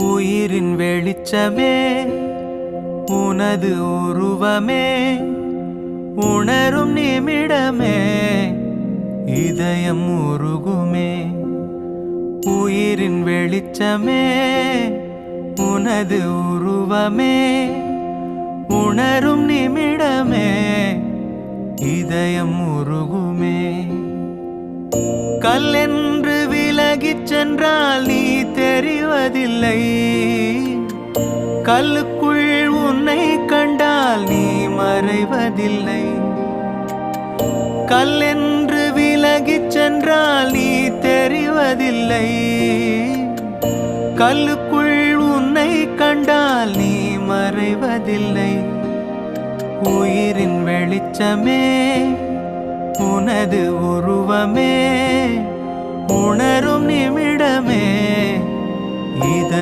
உயிரின் வெளிச்சமே உனது உருவமே உணரும் நிமிடமே இதயம் உருகுமே. உயிரின் வெளிச்சமே உனது உருவமே உணரும் நிமிடமே இதயம் உருகுமே. கல்லென்று விலகிச் சென்றால் நீ தெரிவதில்லை, கல்லுக்குள் உன்னை கண்டால் நீ மறைவதில்லை. கல்லென்று விலகிச் சென்றால் நீ தெரிவதில்லை, கல்லுக்குள் உன்னை கண்டால் நீ மறைவதில்லை. உயிரின் வெளிச்சமே உனது உருவமே உணரும் நிமிடமே இத